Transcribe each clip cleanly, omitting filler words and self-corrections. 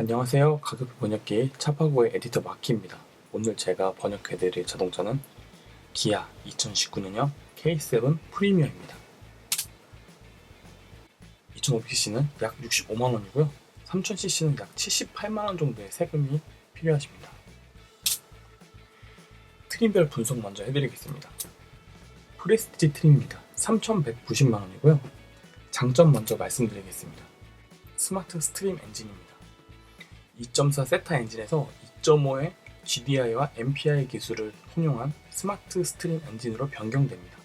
안녕하세요. 가격 번역기 차파고의 에디터 마키입니다. 오늘 제가 번역해드릴 자동차는 기아 2019년형 K7 프리미어입니다. 2500cc는 약 65만원이고요. 3000cc는 약 78만원 정도의 세금이 필요하십니다. 트림별 분석 먼저 해드리겠습니다. 프레스티지 트림입니다. 3190만원이고요. 장점 먼저 말씀드리겠습니다. 스마트 스트림 엔진입니다. 2.4 세타 엔진에서 2.5의 GDI와 MPI 기술을 통용한 스마트 스트림 엔진으로 변경됩니다.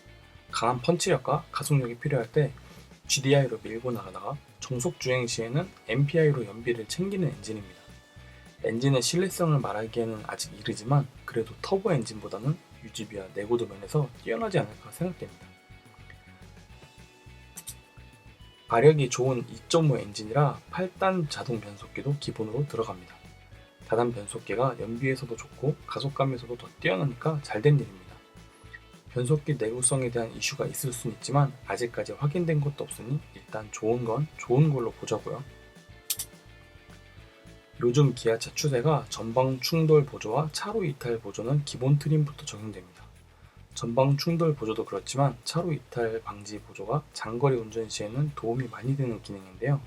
강한 펀치력과 가속력이 필요할 때 GDI로 밀고 나가다가 정속 주행 시에는 MPI로 연비를 챙기는 엔진입니다. 엔진의 신뢰성을 말하기에는 아직 이르지만 그래도 터보 엔진보다는 유지비와 내구도 면에서 뛰어나지 않을까 생각됩니다. 마력이 좋은 2.5 엔진이라 8단 자동 변속기도 기본으로 들어갑니다. 다단 변속기가 연비에서도 좋고 가속감에서도 더 뛰어나니까 잘된 일입니다. 변속기 내구성에 대한 이슈가 있을 수는 있지만 아직까지 확인된 것도 없으니 일단 좋은 건 좋은 걸로 보자고요. 요즘 기아차 추세가 전방 충돌 보조와 차로 이탈 보조는 기본 트림부터 적용됩니다. 전방 충돌 보조도 그렇지만 차로 이탈 방지 보조가 장거리 운전 시에는 도움이 많이 되는 기능인데요.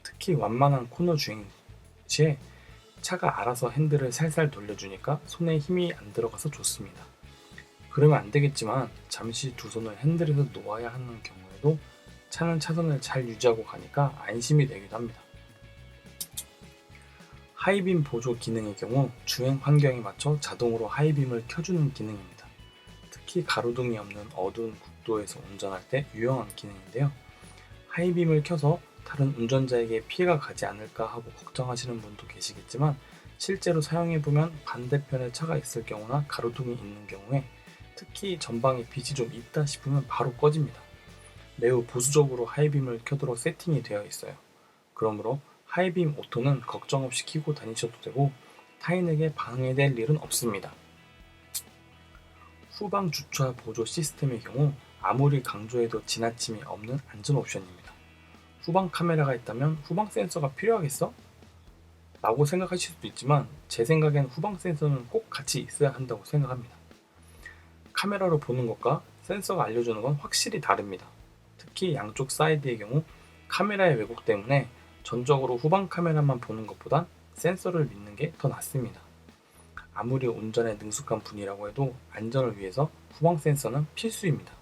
특히 완만한 코너 주행 시에 차가 알아서 핸들을 살살 돌려주니까 손에 힘이 안 들어가서 좋습니다. 그러면 안 되겠지만 잠시 두 손을 핸들에서 놓아야 하는 경우에도 차는 차선을 잘 유지하고 가니까 안심이 되기도 합니다. 하이빔 보조 기능의 경우 주행 환경에 맞춰 자동으로 하이빔을 켜주는 기능입니다. 특히 가로등이 없는 어두운 국도에서 운전할 때 유용한 기능인데요. 하이빔을 켜서 다른 운전자에게 피해가 가지 않을까 하고 걱정하시는 분도 계시겠지만 실제로 사용해보면 반대편에 차가 있을 경우나 가로등이 있는 경우에 특히 전방에 빛이 좀 있다 싶으면 바로 꺼집니다. 매우 보수적으로 하이빔을 켜도록 세팅이 되어 있어요. 그러므로 하이빔 오토는 걱정 없이 켜고 다니셔도 되고 타인에게 방해될 일은 없습니다. 후방 주차 보조 시스템의 경우 아무리 강조해도 지나침이 없는 안전 옵션입니다. 후방 카메라가 있다면 후방 센서가 필요하겠어? 라고 생각하실 수도 있지만 제 생각엔 후방 센서는 꼭 같이 있어야 한다고 생각합니다. 카메라로 보는 것과 센서가 알려주는 건 확실히 다릅니다. 특히 양쪽 사이드의 경우 카메라의 왜곡 때문에 전적으로 후방 카메라만 보는 것보단 센서를 믿는 게 더 낫습니다. 아무리 운전에 능숙한 분이라고 해도 안전을 위해서 후방 센서는 필수입니다.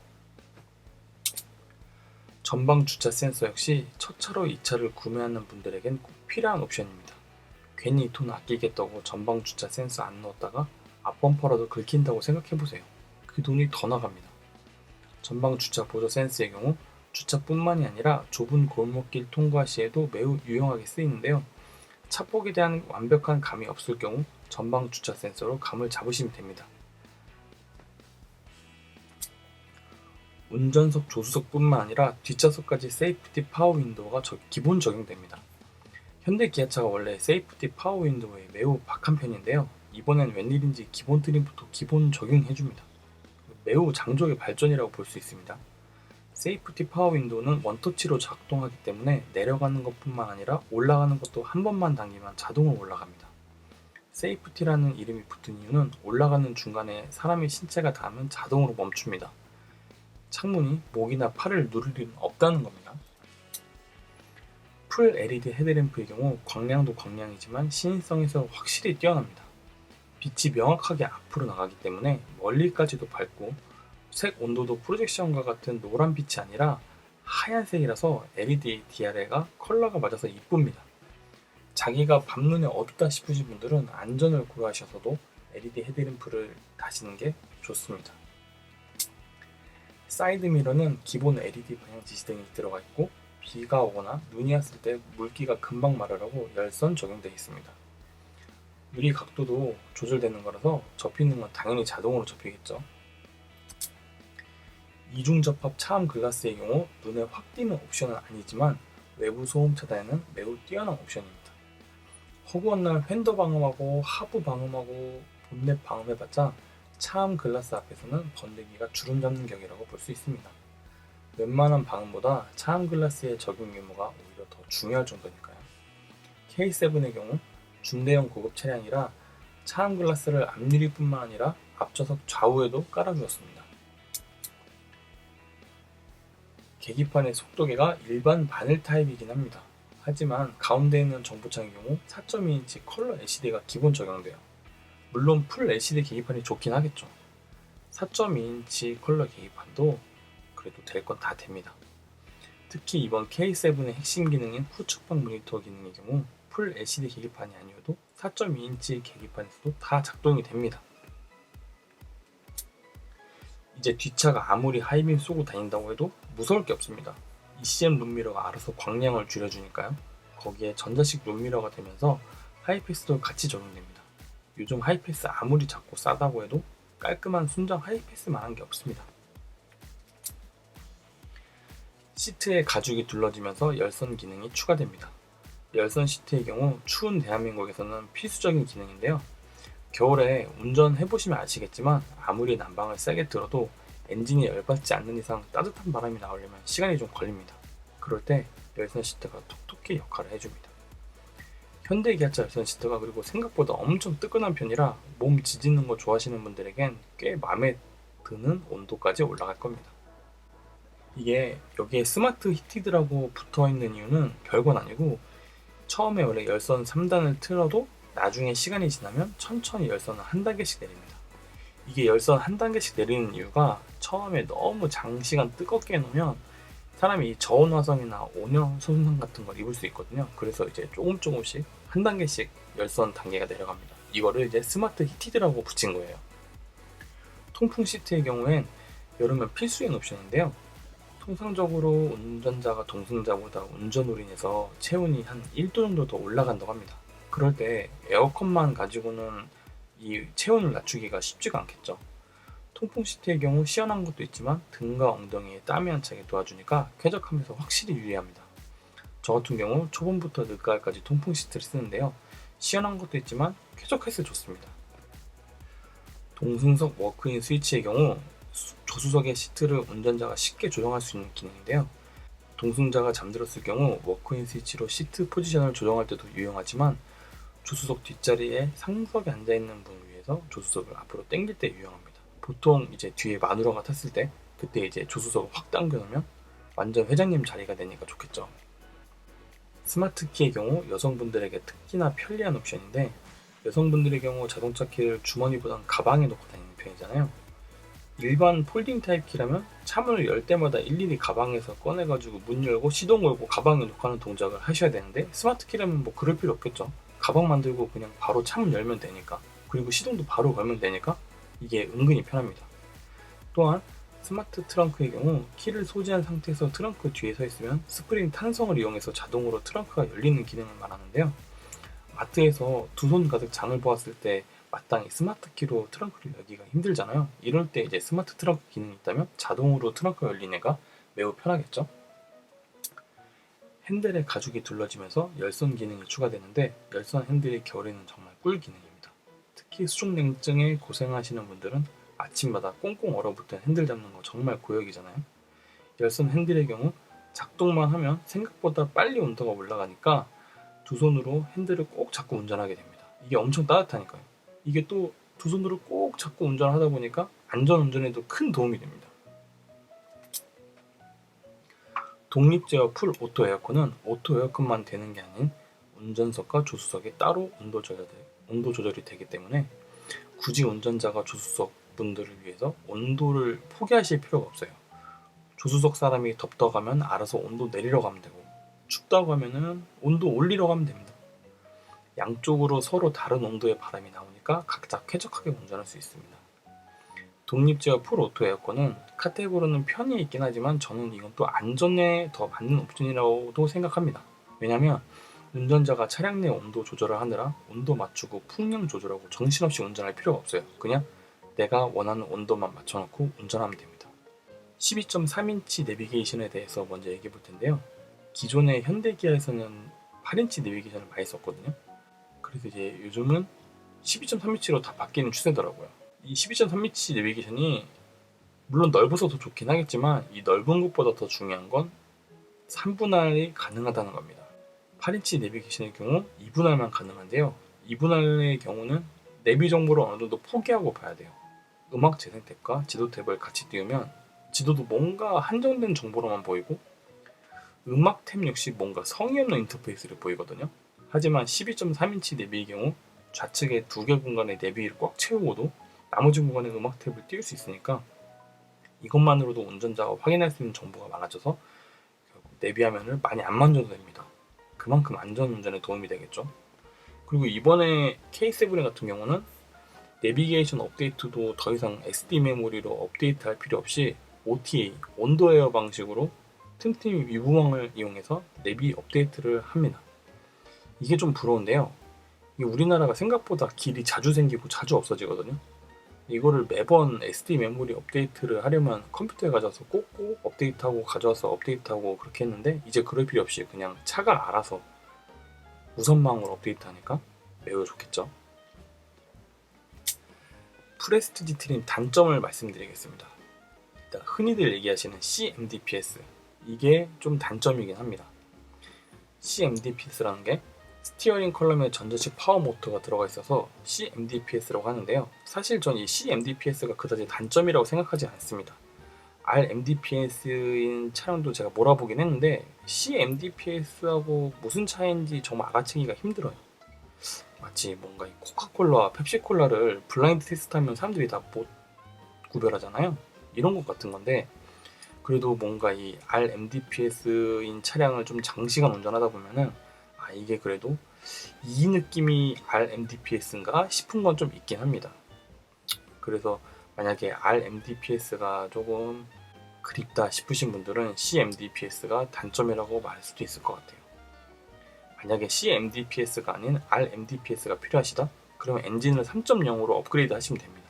전방 주차 센서 역시 첫 차로 이 차를 구매하는 분들에겐 꼭 필요한 옵션입니다. 괜히 돈 아끼겠다고 전방 주차 센서 안 넣었다가 앞범퍼라도 긁힌다고 생각해보세요. 그 돈이 더 나갑니다. 전방 주차 보조 센서의 경우 주차뿐만이 아니라 좁은 골목길 통과 시에도 매우 유용하게 쓰이는데요. 차폭에 대한 완벽한 감이 없을 경우 전방 주차 센서로 감을 잡으시면 됩니다. 운전석 조수석뿐만 아니라 뒷좌석까지 세이프티 파워 윈도우가 기본 적용됩니다. 현대 기아차가 원래 세이프티 파워 윈도우에 매우 박한 편인데요. 이번엔 웬일인지 기본 트림부터 기본 적용해줍니다. 매우 장족의 발전이라고 볼 수 있습니다. 세이프티 파워 윈도우는 원터치로 작동하기 때문에 내려가는 것뿐만 아니라 올라가는 것도 한 번만 당기면 자동으로 올라갑니다. 세이프티라는 이름이 붙은 이유는 올라가는 중간에 사람의 신체가 닿으면 자동으로 멈춥니다. 창문이 목이나 팔을 누를 일은 없다는 겁니다. 풀 LED 헤드램프의 경우 광량도 광량이지만 시인성에서 확실히 뛰어납니다. 빛이 명확하게 앞으로 나가기 때문에 멀리까지도 밝고 색 온도도 프로젝션과 같은 노란 빛이 아니라 하얀색이라서 LED DRL가 컬러가 맞아서 이쁩니다. 자기가 밤눈에 어둡다 싶으신 분들은 안전을 고려하셔서도 LED 헤드램프를 다시는 게 좋습니다. 사이드 미러는 기본 LED 방향 지시등이 들어가 있고 비가 오거나 눈이 왔을 때 물기가 금방 마르라고 열선 적용되어 있습니다. 유리 각도도 조절되는 거라서 접히는 건 당연히 자동으로 접히겠죠. 이중 접합 차암 글라스의 경우 눈에 확 띄는 옵션은 아니지만 외부 소음 차단에는 매우 뛰어난 옵션입니다. 허구한 날 휀더 방음하고 하부 방음하고 본넷 방음해봤자 차암 글라스 앞에서는 번데기가 주름 잡는 격이라고 볼 수 있습니다. 웬만한 방음보다 차암 글라스의 적용 유무가 오히려 더 중요할 정도니까요. K7의 경우 중대형 고급 차량이라 차암 글라스를 앞유리뿐만 아니라 앞좌석 좌우에도 깔아주었습니다. 계기판의 속도계가 일반 바늘 타입이긴 합니다. 하지만 가운데 있는 정보창의 경우 4.2인치 컬러 LCD가 기본 적용돼요. 물론 풀 LCD 계기판이 좋긴 하겠죠. 4.2인치 컬러 계기판도 그래도 될 건 다 됩니다. 특히 이번 K7의 핵심 기능인 후측방 모니터 기능의 경우 풀 LCD 계기판이 아니어도 4.2인치 계기판에서도 다 작동이 됩니다. 이제 뒷차가 아무리 하이빔 쏘고 다닌다고 해도 무서울 게 없습니다. ECM 룸미러가 알아서 광량을 줄여주니까요. 거기에 전자식 룸미러가 되면서 하이패스도 같이 적용됩니다. 요즘 하이패스 아무리 작고 싸다고 해도 깔끔한 순정 하이패스만한 게 없습니다. 시트에 가죽이 둘러지면서 열선 기능이 추가됩니다. 열선 시트의 경우 추운 대한민국에서는 필수적인 기능인데요. 겨울에 운전해보시면 아시겠지만 아무리 난방을 세게 틀어도 엔진이 열받지 않는 이상 따뜻한 바람이 나오려면 시간이 좀 걸립니다. 그럴 때 열선 시트가 톡톡히 역할을 해줍니다. 현대 기아차 열선 시트가 그리고 생각보다 엄청 뜨끈한 편이라 몸 지지는 거 좋아하시는 분들에겐 꽤 마음에 드는 온도까지 올라갈 겁니다. 이게 여기에 스마트 히티드라고 붙어있는 이유는 별건 아니고 처음에 원래 열선 3단을 틀어도 나중에 시간이 지나면 천천히 열선을 한 단계씩 내립니다. 이게 열선 한 단계씩 내리는 이유가 처음에 너무 장시간 뜨겁게 해놓으면 사람이 저온화성이나 온열 손상 같은 걸 입을 수 있거든요. 그래서 이제 조금씩 한 단계씩 열선 단계가 내려갑니다. 이거를 이제 스마트 히티드라고 붙인 거예요. 통풍 시트의 경우엔 여름엔 필수인 옵션인데요. 통상적으로 운전자가 동승자보다 운전우린에서 체온이 한 1도 정도 더 올라간다고 합니다. 그럴 때 에어컨만 가지고는 이 체온을 낮추기가 쉽지가 않겠죠. 통풍 시트의 경우 시원한 것도 있지만 등과 엉덩이에 땀이 안 차게 도와주니까 쾌적하면서 확실히 유리합니다. 저 같은 경우 초봄부터 늦가을까지 통풍 시트를 쓰는데요. 시원한 것도 있지만 쾌적해서 좋습니다. 동승석 워크인 스위치의 경우 조수석의 시트를 운전자가 쉽게 조정할 수 있는 기능인데요. 동승자가 잠들었을 경우 워크인 스위치로 시트 포지션을 조정할 때도 유용하지만 조수석 뒷자리에 상석에 앉아있는 분을 위해서 조수석을 앞으로 당길 때 유용합니다. 보통 이제 뒤에 마누라가 탔을 때 그때 이제 조수석을 확 당겨놓으면 완전 회장님 자리가 되니까 좋겠죠. 스마트 키의 경우 여성분들에게 특히나 편리한 옵션인데 여성분들의 경우 자동차 키를 주머니보단 가방에 넣고 다니는 편이잖아요. 일반 폴딩 타입 키라면 차문을 열 때마다 일일이 가방에서 꺼내가지고 문 열고 시동 걸고 가방에 넣고 하는 동작을 하셔야 되는데 스마트 키라면 뭐 그럴 필요 없겠죠. 가방 만들고 그냥 바로 차문 열면 되니까, 그리고 시동도 바로 걸면 되니까 이게 은근히 편합니다. 또한 스마트 트렁크의 경우 키를 소지한 상태에서 트렁크 뒤에 서 있으면 스프링 탄성을 이용해서 자동으로 트렁크가 열리는 기능을 말하는데요. 마트에서 두 손 가득 장을 보았을 때 마땅히 스마트 키로 트렁크를 열기가 힘들잖아요. 이럴 때 이제 스마트 트렁크 기능이 있다면 자동으로 트렁크가 열리는 애가 매우 편하겠죠. 핸들에 가죽이 둘러지면서 열선 기능이 추가되는데 열선 핸들이 겨울에는 정말 꿀 기능입니다. 특히 수족냉증에 고생하시는 분들은 아침마다 꽁꽁 얼어붙은 핸들 잡는 거 정말 고역이잖아요. 열선 핸들의 경우 작동만 하면 생각보다 빨리 온도가 올라가니까 두 손으로 핸들을 꼭 잡고 운전하게 됩니다. 이게 엄청 따뜻하니까요. 이게 또 두 손으로 꼭 잡고 운전하다 보니까 안전운전에도 큰 도움이 됩니다. 독립 제어 풀 오토 에어컨은 오토 에어컨만 되는 게 아닌 운전석과 조수석에 따로 온도 조절이 되기 때문에 굳이 운전자가 조수석 분들을 위해서 온도를 포기하실 필요가 없어요. 조수석 사람이 덥다고 하면 알아서 온도 내리러 가면 되고 춥다고 하면은 온도 올리러 가면 됩니다. 양쪽으로 서로 다른 온도의 바람이 나오니까 각자 쾌적하게 운전할 수 있습니다. 독립 제어 풀 오토 에어컨은 카테고리는 편이 있긴 하지만 저는 이건 또 안전에 더 맞는 옵션이라고도 생각합니다. 왜냐면 운전자가 차량 내 온도 조절을 하느라 온도 맞추고 풍량 조절하고 정신없이 운전할 필요가 없어요. 그냥 내가 원하는 온도만 맞춰놓고 운전하면 됩니다. 12.3인치 내비게이션에 대해서 먼저 얘기해 볼 텐데요. 기존의 현대기아에서는 8인치 내비게이션을 많이 썼거든요. 그래서 이제 요즘은 12.3인치로 다 바뀌는 추세더라고요. 이 12.3인치 내비게이션이 물론 넓어서 더 좋긴 하겠지만 이 넓은 것보다 더 중요한 건 3분할이 가능하다는 겁니다. 8인치 내비게이션의 경우 2분할만 가능한데요. 2분할의 경우는 내비 정보를 어느 정도 포기하고 봐야 돼요. 음악 재생 탭과 지도 탭을 같이 띄우면 지도도 뭔가 한정된 정보로만 보이고 음악 탭 역시 뭔가 성의 없는 인터페이스를 보이거든요. 하지만 12.3인치 내비의 경우 좌측에 2개 공간의 내비를 꽉 채우고도 나머지 공간에 음악 탭을 띄울 수 있으니까 이것만으로도 운전자가 확인할 수 있는 정보가 많아져서 결국 내비 화면을 많이 안 만져도 됩니다. 그만큼 안전운전에 도움이 되겠죠. 그리고 이번에 K7 같은 경우는 내비게이션 업데이트도 더 이상 SD 메모리로 업데이트할 필요 없이 OTA, 온도에어 방식으로 틈틈이 위부망을 이용해서 내비 업데이트를 합니다. 이게 좀 부러운데요. 이게 우리나라가 생각보다 길이 자주 생기고 자주 없어지거든요. 이거를 매번 SD 메모리 업데이트를 하려면 컴퓨터에 가져와서 꽂고 업데이트하고 가져와서 업데이트하고 그렇게 했는데 이제 그럴 필요 없이 그냥 차가 알아서 무선망으로 업데이트하니까 매우 좋겠죠. 프레스티지 트림 단점을 말씀드리겠습니다. 일단 흔히들 얘기하시는 CMDPS, 이게 좀 단점이긴 합니다. CMDPS라는 게 스티어링 컬럼에 전자식 파워 모터가 들어가 있어서 CMDPS라고 하는데요. 사실 전 이 CMDPS가 그다지 단점이라고 생각하지 않습니다. RMDPS인 차량도 제가 몰아보긴 했는데 CMDPS하고 무슨 차이인지 정말 알아채기가 힘들어요. 마치 뭔가 이 코카콜라와 펩시콜라를 블라인드 테스트하면 사람들이 다 못 구별하잖아요. 이런 것 같은 건데 그래도 뭔가 이 RMDPS인 차량을 좀 장시간 운전하다 보면은 이게 그래도 이 느낌이 RMDPS인가 싶은 건 좀 있긴 합니다. 그래서 만약에 RMDPS가 조금 그립다 싶으신 분들은 CMDPS가 단점이라고 말할 수도 있을 것 같아요. 만약에 CMDPS가 아닌 RMDPS가 필요하시다? 그러면 엔진을 3.0으로 업그레이드 하시면 됩니다.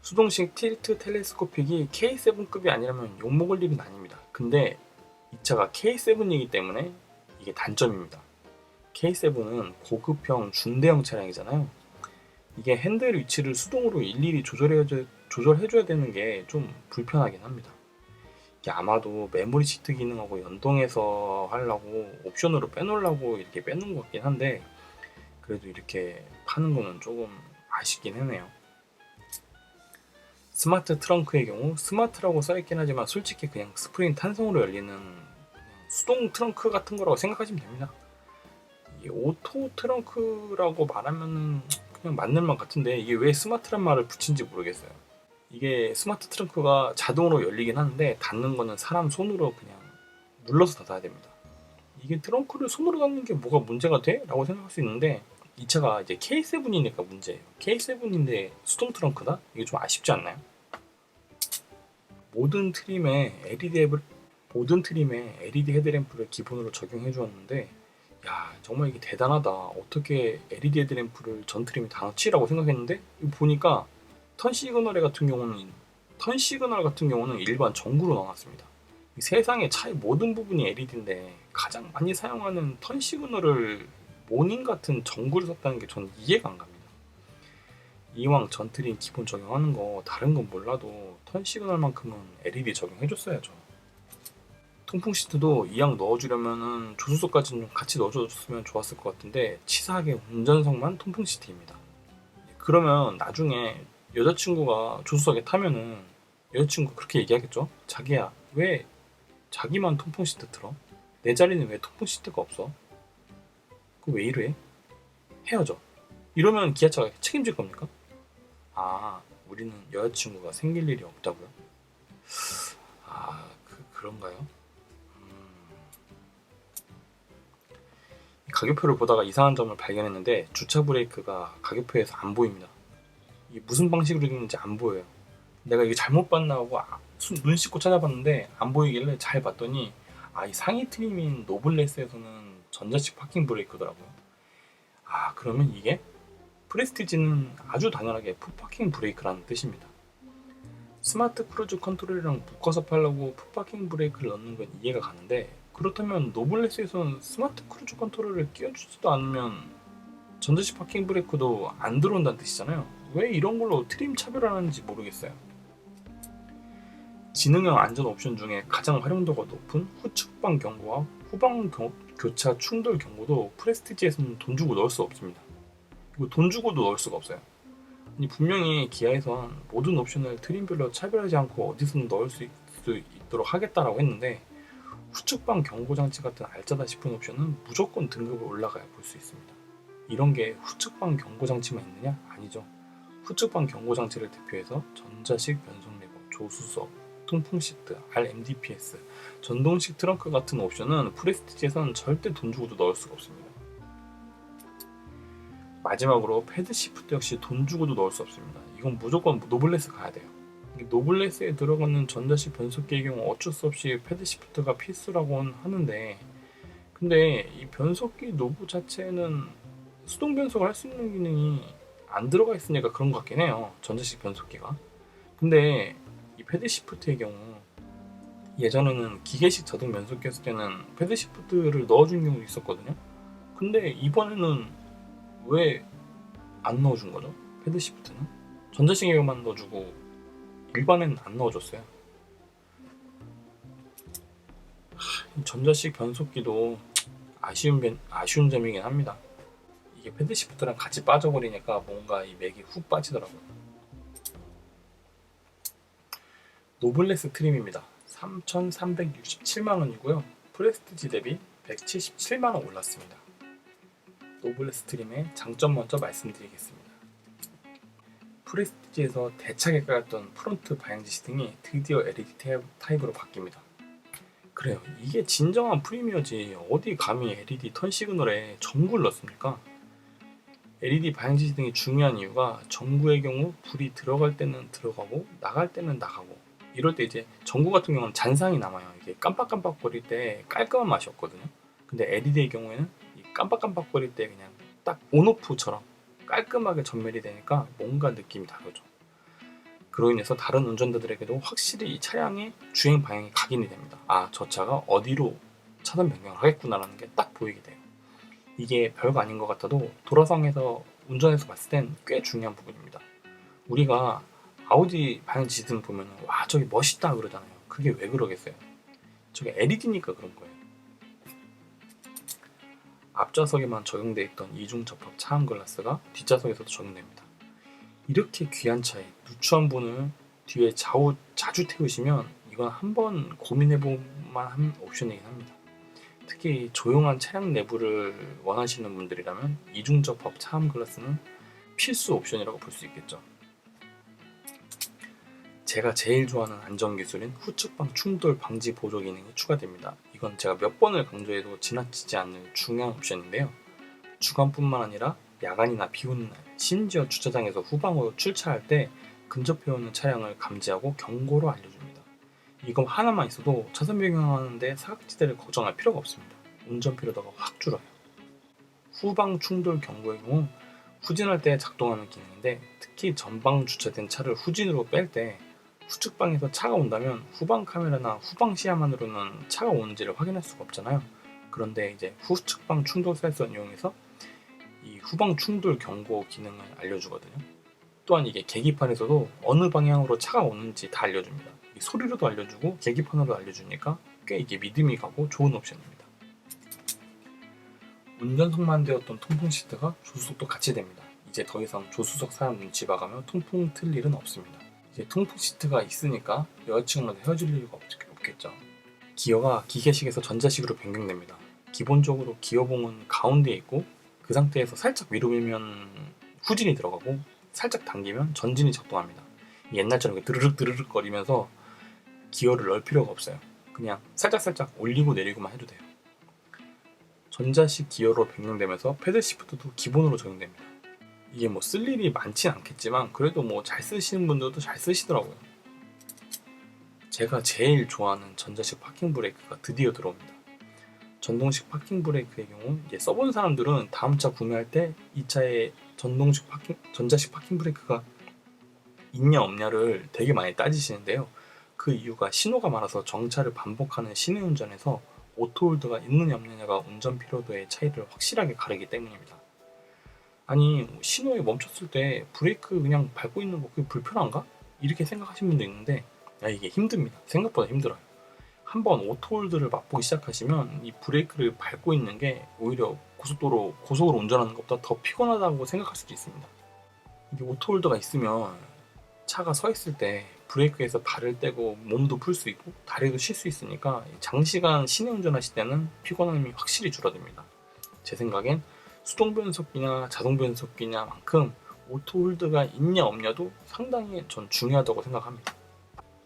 수동식 틸트 텔레스코픽이 K7급이 아니라면 욕먹을 일은 아닙니다. 근데 이 차가 K7이기 때문에 이게 단점입니다. K7은 고급형 중대형 차량이잖아요. 이게 핸들 위치를 수동으로 일일이 조절해줘야 되는 게 좀 불편하긴 합니다. 이게 아마도 메모리 시트 기능하고 연동해서 하려고 옵션으로 빼놓으려고 이렇게 빼놓은 것 같긴 한데 그래도 이렇게 파는 거는 조금 아쉽긴 하네요. 스마트 트렁크의 경우 스마트라고 써있긴 하지만 솔직히 그냥 스프링 탄성으로 열리는 수동 트렁크 같은 거라고 생각하시면 됩니다. 이게 오토 트렁크라고 말하면 그냥 맞는 말 같은데 이게 왜 스마트란 말을 붙인지 모르겠어요. 이게 스마트 트렁크가 자동으로 열리긴 하는데 닫는 거는 사람 손으로 그냥 눌러서 닫아야 됩니다. 이게 트렁크를 손으로 닫는 게 뭐가 문제가 돼? 라고 생각할 수 있는데 이 차가 이제 K7이니까 문제예요. K7인데 수동 트렁크다? 이게 좀 아쉽지 않나요? 모든 트림에 LED 헤드램프를 기본으로 적용해 주었는데 야 정말 이게 대단하다. 어떻게 LED 헤드램프를 전 트림에 다 넣지라고 생각했는데 보니까 턴 시그널 같은 경우는 일반 전구로 나왔습니다. 세상의 차의 모든 부분이 LED인데 가장 많이 사용하는 턴 시그널을 모닝 같은 전구를 썼다는 게 전 이해가 안 갑니다. 이왕 전 트림 기본 적용하는 거 다른 건 몰라도 턴 시그널만큼은 LED 적용해줬어야죠. 통풍 시트도 이왕 넣어주려면은 조수석까지는 좀 같이 넣어줬으면 좋았을 것 같은데 치사하게 운전석만 통풍 시트입니다. 그러면 나중에 여자친구가 조수석에 타면은 여자친구가 그렇게 얘기하겠죠? 자기야 왜 자기만 통풍 시트 틀어? 내 자리는 왜 통풍 시트가 없어? 그거 왜 이래? 헤어져. 이러면 기아차가 책임질 겁니까? 우리는 여자친구가 생길 일이 없다고요? 그런가요? 가격표를 보다가 이상한 점을 발견했는데 주차 브레이크가 가격표에서 안 보입니다. 이게 무슨 방식으로 되는지 안 보여요. 내가 이게 잘못 봤나 하고 눈 씻고 찾아봤는데 안 보이길래 잘 봤더니 이 상위 트림인 노블레스에서는 전자식 파킹 브레이크더라고요. 그러면 이게 프레스티지는 아주 당연하게 풋파킹 브레이크라는 뜻입니다. 스마트 크루즈 컨트롤이랑 묶어서 팔려고 풋파킹 브레이크를 넣는 건 이해가 가는데 그렇다면 노블레스에서는 스마트 크루즈 컨트롤을 끼워주지도 않으면 전자식 파킹 브레이크도 안 들어온다는 뜻이잖아요. 왜 이런 걸로 트림 차별하는지 모르겠어요. 지능형 안전 옵션 중에 가장 활용도가 높은 후측방 경고와 후방 교차 충돌 경고도 프레스티지에서는 돈 주고 넣을 수 없습니다. 이거 돈 주고도 넣을 수가 없어요. 아니, 분명히 기아에선 모든 옵션을 트림별로 차별하지 않고 어디서든 넣을 수 있도록 하겠다라고 했는데, 후측방 경고장치 같은 알짜다 싶은 옵션은 무조건 등급을 올라가야 볼 수 있습니다. 이런 게 후측방 경고장치만 있느냐? 아니죠. 후측방 경고장치를 대표해서 전자식 변속 레버, 조수석, 통풍 시트, RMDPS, 전동식 트렁크 같은 옵션은 프레스티지에서는 절대 돈 주고도 넣을 수가 없습니다. 마지막으로 패드 시프트 역시 돈 주고도 넣을 수 없습니다. 이건 무조건 노블레스 가야 돼요. 노블레스에 들어가는 전자식 변속기의 경우 어쩔 수 없이 패드 시프트가 필수라고는 하는데, 근데 이 변속기 노브 자체는 수동 변속을 할 수 있는 기능이 안 들어가 있으니까 그런 것 같긴 해요. 전자식 변속기가. 근데 이 패드 시프트의 경우 예전에는 기계식 자동 변속기 했을 때는 패드 시프트를 넣어준 경우도 있었거든요. 근데 이번에는 왜 안 넣어준 거죠? 패드 시프트는? 전자식에만 넣어주고 일반에는 안 넣어줬어요. 전자식 변속기도 아쉬운 점이긴 합니다. 이게 패드 시프트랑 같이 빠져버리니까 뭔가 이 맥이 훅 빠지더라고요. 노블레스 트림입니다. 3,367만원이고요. 프레스티지 대비 177만원 올랐습니다. 노블레스 트림의 장점 먼저 말씀드리겠습니다. 프레스티지에서 대차게 깔았던 프론트 방향지 시등이 드디어 LED 타입으로 바뀝니다. 그래요, 이게 진정한 프리미어지 어디 감히 LED 턴 시그널에 전구를 넣습니까? LED 방향지 시등이 중요한 이유가 전구의 경우 불이 들어갈 때는 들어가고 나갈 때는 나가고, 이럴 때 이제 전구 같은 경우는 잔상이 남아요. 이게 깜빡깜빡거릴 때 깔끔한 맛이 없거든요. 근데 LED의 경우에는 이 깜빡깜빡거릴 때 그냥 딱 온오프처럼 깔끔하게 전멸이 되니까 뭔가 느낌이 다르죠. 그로 인해서 다른 운전자들에게도 확실히 이 차량의 주행 방향이 각인이 됩니다. 아, 저 차가 어디로 차선 변경을 하겠구나라는 게 딱 보이게 돼요. 이게 별거 아닌 것 같아도 도로상에서 운전해서 봤을 땐 꽤 중요한 부분입니다. 우리가 아우디 방향지 시등 보면 와, 저기 멋있다 그러잖아요. 그게 왜 그러겠어요? 저게 LED니까 그런 거예요. 앞좌석에만 적용되어 있던 이중 접합 차암 글라스가 뒷좌석에서도 적용됩니다. 이렇게 귀한 차에 누추한 분을 뒤에 자주 태우시면 이건 한번 고민해볼 만한 옵션이긴 합니다. 특히 조용한 차량 내부를 원하시는 분들이라면 이중 접합 차암 글라스는 필수 옵션이라고 볼 수 있겠죠. 제가 제일 좋아하는 안전기술인 후측방 충돌 방지 보조 기능이 추가됩니다. 이건 제가 몇 번을 강조해도 지나치지 않는 중요한 옵션인데요. 주간뿐만 아니라 야간이나 비 오는 날, 심지어 주차장에서 후방으로 출차할 때 근접해 오는 차량을 감지하고 경고로 알려줍니다. 이거 하나만 있어도 차선 변경하는데 사각지대를 걱정할 필요가 없습니다. 운전 피로도가 확 줄어요. 후방 충돌 경고의 경우 후진할 때 작동하는 기능인데, 특히 전방 주차된 차를 후진으로 뺄 때 후측방에서 차가 온다면 후방 카메라나 후방 시야만으로는 차가 오는지를 확인할 수가 없잖아요. 그런데 이제 후측방 충돌 센서를 이용해서 이 후방 충돌 경고 기능을 알려주거든요. 또한 이게 계기판에서도 어느 방향으로 차가 오는지 다 알려줍니다. 소리로도 알려주고 계기판으로도 알려주니까 꽤 이게 믿음이 가고 좋은 옵션입니다. 운전석만 되었던 통풍 시트가 조수석도 같이 됩니다. 이제 더 이상 조수석 사람 눈치 봐가며 통풍 틀 일은 없습니다. 이제 통풍 시트가 있으니까 여자친구랑 헤어질 이유가 없겠죠. 기어가 기계식에서 전자식으로 변경됩니다. 기본적으로 기어봉은 가운데에 있고 그 상태에서 살짝 위로 밀면 후진이 들어가고 살짝 당기면 전진이 작동합니다. 옛날처럼 드르륵 거리면서 기어를 넣을 필요가 없어요. 그냥 살짝 올리고 내리고만 해도 돼요. 전자식 기어로 변경되면서 패들 시프트도 기본으로 적용됩니다. 이게 뭐 쓸 일이 많진 않겠지만 그래도 뭐 잘 쓰시는 분들도 잘 쓰시더라고요. 제가 제일 좋아하는 전자식 파킹 브레이크가 드디어 들어옵니다. 전동식 파킹 브레이크의 경우 이제 써본 사람들은 다음 차 구매할 때 이 차에 전자식 파킹 브레이크가 있냐 없냐를 되게 많이 따지시는데요. 그 이유가 신호가 많아서 정차를 반복하는 시내 운전에서 오토홀드가 있느냐 없느냐가 운전 피로도의 차이를 확실하게 가르기 때문입니다. 아니, 신호에 멈췄을 때 브레이크 그냥 밟고 있는 거 그게 불편한가? 이렇게 생각하시는 분도 있는데 이게 힘듭니다. 생각보다 힘들어요. 한번 오토홀드를 맛보기 시작하시면 이 브레이크를 밟고 있는 게 오히려 고속으로 운전하는 것보다 더 피곤하다고 생각할 수도 있습니다. 이게 오토홀드가 있으면 차가 서 있을 때 브레이크에서 발을 떼고 몸도 풀 수 있고 다리도 쉴 수 있으니까 장시간 시내 운전하실 때는 피곤함이 확실히 줄어듭니다. 제 생각엔 수동 변속기냐 자동 변속기냐만큼 오토홀드가 있냐 없냐도 상당히 전 중요하다고 생각합니다.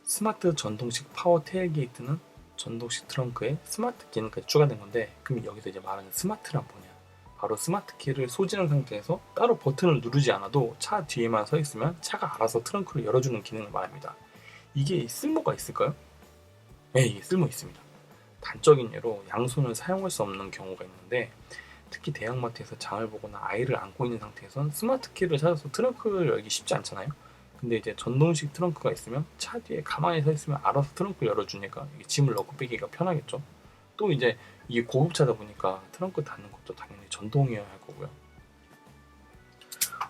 스마트 전동식 파워 테일게이트는 전동식 트렁크에 스마트 기능까지 추가된 건데, 그럼 여기서 이제 말하는 스마트란 뭐냐? 바로 스마트 키를 소진한 상태에서 따로 버튼을 누르지 않아도 차 뒤에만 서 있으면 차가 알아서 트렁크를 열어주는 기능을 말합니다. 이게 쓸모가 있을까요? 네, 이게 쓸모 있습니다. 단적인 예로 양손을 사용할 수 없는 경우가 있는데, 특히 대형마트에서 장을 보거나 아이를 안고 있는 상태에선 스마트 키를 찾아서 트렁크를 열기 쉽지 않잖아요. 근데 이제 전동식 트렁크가 있으면 차 뒤에 가만히 서 있으면 알아서 트렁크를 열어주니까 이게 짐을 넣고 빼기가 편하겠죠. 또 이제 이게 고급차다 보니까 트렁크 닫는 것도 당연히 전동이어야 할 거고요.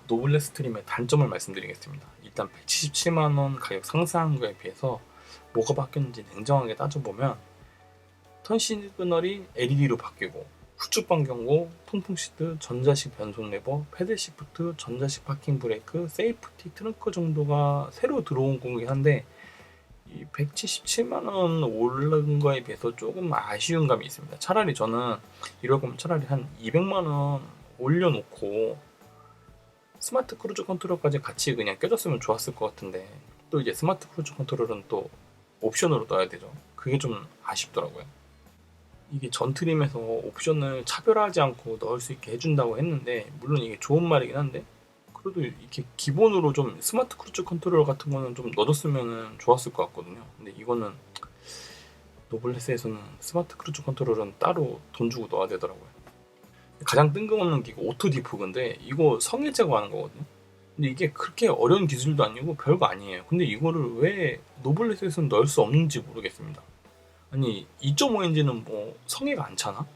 노블레스 트림의 단점을 말씀드리겠습니다. 일단 177만원 가격 상승한 거에 비해서 뭐가 바뀌었는지 냉정하게 따져보면 턴 시그널이 LED로 바뀌고 후측 반경고, 통풍 시트, 전자식 변속 레버, 패들 시프트, 전자식 파킹 브레이크, 세이프티 트렁크 정도가 새로 들어온 거긴 한데 이 177만원 오른 거에 비해서 조금 아쉬운 감이 있습니다. 차라리 저는 이럴 거면 차라리 한 200만원 올려놓고 스마트 크루즈 컨트롤까지 같이 그냥 껴줬으면 좋았을 것 같은데, 또 이제 스마트 크루즈 컨트롤은 또 옵션으로 넣어야 되죠. 그게 좀 아쉽더라고요. 이게 전 트림에서 옵션을 차별화하지 않고 넣을 수 있게 해준다고 했는데, 물론 이게 좋은 말이긴 한데 그래도 이렇게 기본으로 좀 스마트 크루즈 컨트롤 같은 거는 좀 넣어줬으면 좋았을 것 같거든요. 근데 이거는 노블레스에서는 스마트 크루즈 컨트롤은 따로 돈 주고 넣어야 되더라고요. 가장 뜬금없는 게 이거 오토 디포그인데 이거 성에 제거하는 거거든요. 근데 이게 그렇게 어려운 기술도 아니고 별거 아니에요. 근데 이거를 왜 노블레스에서는 넣을 수 없는지 모르겠습니다. 아니 2.5 엔진은 뭐 성에가 안 차나?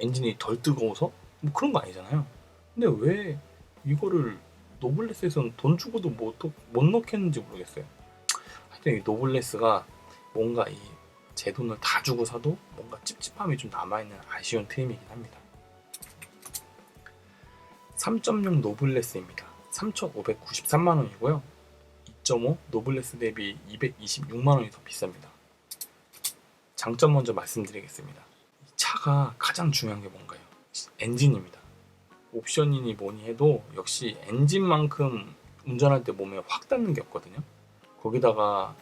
엔진이 덜 뜨거워서? 뭐 그런 거 아니잖아요. 근데 왜 이거를 노블레스에서는 돈 주고도 못 넣겠는지 모르겠어요. 하여튼 이 노블레스가 뭔가 제 돈을 다 주고 사도 뭔가 찝찝함이 좀 남아있는 아쉬운 트림이긴 합니다. 3.0 노블레스입니다. 3,593만원이고요 2.5 노블레스 대비 226만원이 더 비쌉니다. 장점 먼저 말씀드리겠습니다. 이 차가 가장 중요한 게 뭔가요? 엔진입니다. 옵션이니 뭐니 해도 역시 엔진만큼 운전할 때 몸에 확 닿는 게 없거든요. 거기다가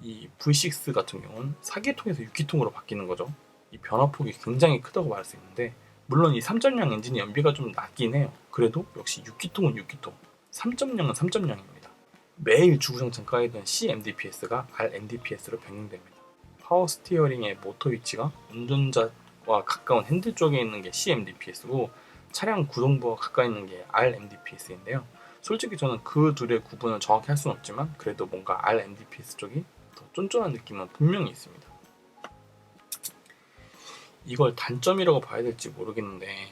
이 V6 같은 경우는 4기통에서 6기통으로 바뀌는 거죠. 이 변화폭이 굉장히 크다고 말할 수 있는데, 물론 이 3.0 엔진의 연비가 좀 낮긴 해요. 그래도 역시 6기통은 6기통, 3.0은 3.0입니다. 매일 주구장창 까이던 CMDPS가 RMDPS로 변경됩니다. 파워 스티어링의 모터 위치가 운전자와 가까운 핸들 쪽에 있는 게 CMDPS고 차량 구동부와 가까이 있는 게 RMDPS인데요. 솔직히 저는 그 둘의 구분을 정확히 할 수는 없지만 그래도 뭔가 RMDPS 쪽이 더 쫀쫀한 느낌은 분명히 있습니다. 이걸 단점이라고 봐야 될지 모르겠는데,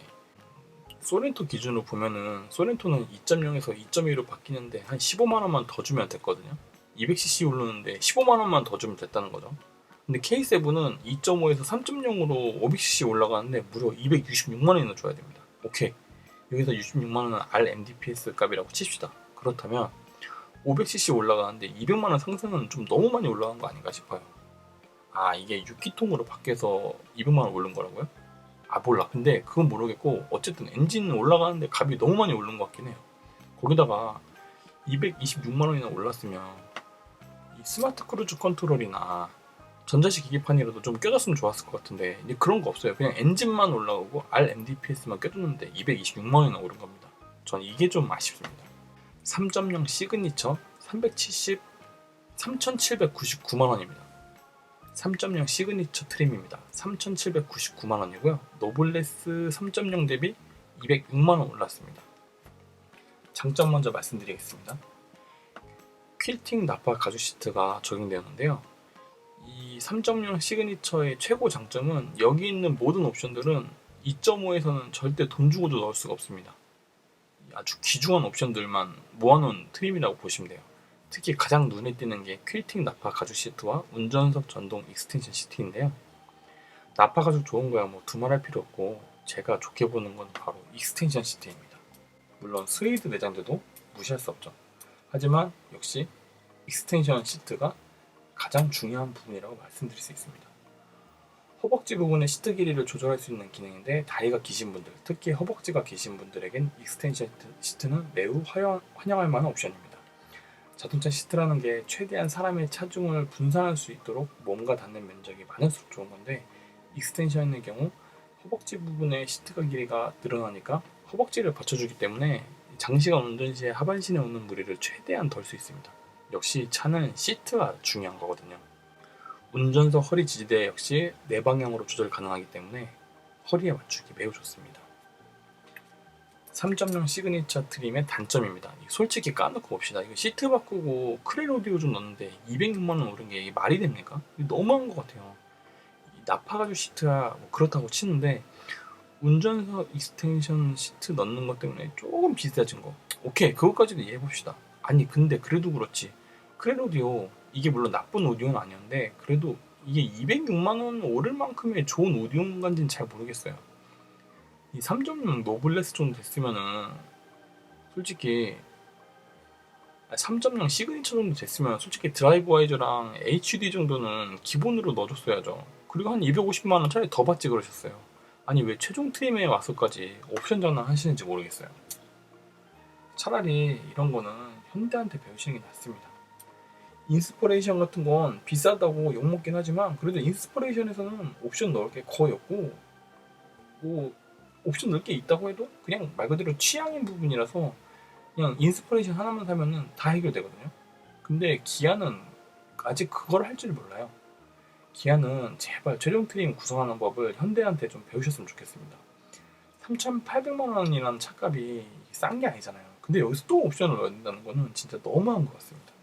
소렌토 기준으로 보면은 소렌토는 2.0에서 2.2로 바뀌는데 한 15만원만 더 주면 됐거든요. 200cc 오르는데 15만원만 더 주면 됐다는 거죠. 근데 K7은 2.5에서 3.0으로 500cc 올라가는데 무려 266만원이나 줘야 됩니다. 오케이, 여기서 66만원은 RMDPS 값이라고 칩시다. 그렇다면 500cc 올라가는데 200만원 상승은 좀 너무 많이 올라간 거 아닌가 싶어요. 아, 이게 6기통으로 바뀌어서 200만원 오른 거라고요? 아, 몰라. 근데 그건 모르겠고 어쨌든 엔진 올라가는데 값이 너무 많이 오른 것 같긴 해요. 거기다가 226만원이나 올랐으면 이 스마트 크루즈 컨트롤이나 전자식 기계판이라도 좀 껴줬으면 좋았을 것 같은데 이제 그런 거 없어요. 그냥 엔진만 올라오고 RMDPS만 껴줬는데 226만원이나 오른 겁니다. 전 이게 좀 아쉽습니다. 3.0 시그니처 3,799만원입니다. 3.0 시그니처 트림입니다. 3,799만원이고요. 노블레스 3.0 대비 206만원 올랐습니다. 장점 먼저 말씀드리겠습니다. 퀼팅 나파 가죽 시트가 적용되었는데요. 이 3.0 시그니처의 최고 장점은 여기 있는 모든 옵션들은 2.5에서는 절대 돈 주고도 넣을 수가 없습니다. 아주 귀중한 옵션들만 모아놓은 트림이라고 보시면 돼요. 특히 가장 눈에 띄는 게 퀼팅 나파 가죽 시트와 운전석 전동 익스텐션 시트인데요. 나파 가죽 좋은 거야 뭐 두말할 필요 없고, 제가 좋게 보는 건 바로 익스텐션 시트입니다. 물론 스웨이드 내장재도 무시할 수 없죠. 하지만 역시 익스텐션 시트가 가장 중요한 부분이라고 말씀드릴 수 있습니다. 허벅지 부분의 시트 길이를 조절할 수 있는 기능인데, 다리가 기신 분들, 특히 허벅지가 기신 분들에겐 익스텐션 시트는 매우 환영할 만한 옵션입니다. 자동차 시트라는 게 최대한 사람의 체중을 분산할 수 있도록 몸과 닿는 면적이 많을수록 좋은 건데, 익스텐션의 경우 허벅지 부분의 시트가 길이가 늘어나니까 허벅지를 받쳐주기 때문에 장시간 운전 시에 하반신에 오는 무리를 최대한 덜 수 있습니다. 역시 차는 시트가 중요한 거거든요. 운전석 허리 지지대 역시 네 방향으로 조절 가능하기 때문에 허리에 맞추기 매우 좋습니다. 3.0 시그니처 트림의 단점입니다. 솔직히 까놓고 봅시다. 이거 시트 바꾸고 크렐 오디오 좀 넣는데 206만원 오른 게 말이 됩니까? 너무한 것 같아요. 나파 가죽 시트야 뭐 그렇다고 치는데, 운전석 익스텐션 시트 넣는 것 때문에 조금 비싸진 거, 오케이, 그것까지도 이해해봅시다. 아니 근데 그래도 그렇지, 크렐 오디오 이게 물론 나쁜 오디오는 아니었는데 그래도 이게 206만원 오를 만큼의 좋은 오디오인지는 잘 모르겠어요. 이 3.0 노블레스 정도 됐으면은 솔직히 3.0 시그니처 정도 됐으면 솔직히 드라이브 와이저랑 HD 정도는 기본으로 넣어줬어야죠. 그리고 한 250만원 차라리 더 받지 그러셨어요. 아니 왜 최종 트림에 와서까지 옵션 전환 하시는지 모르겠어요. 차라리 이런 거는 현대한테 배우시는 게 낫습니다. 인스퍼레이션 같은 건 비싸다고 욕먹긴 하지만 그래도 인스퍼레이션에서는 옵션 넣을 게 거의 없고, 뭐 옵션 넣을 게 있다고 해도 그냥 말 그대로 취향인 부분이라서 그냥 인스퍼레이션 하나만 사면은 다 해결되거든요. 근데 기아는 아직 그걸 할 줄 몰라요. 기아는 제발 최종 트림 구성하는 법을 현대한테 좀 배우셨으면 좋겠습니다. 3,800만원이라는 차값이 싼 게 아니잖아요. 근데 여기서 또 옵션을 넣어야 된다는 거는 진짜 너무한 것 같습니다.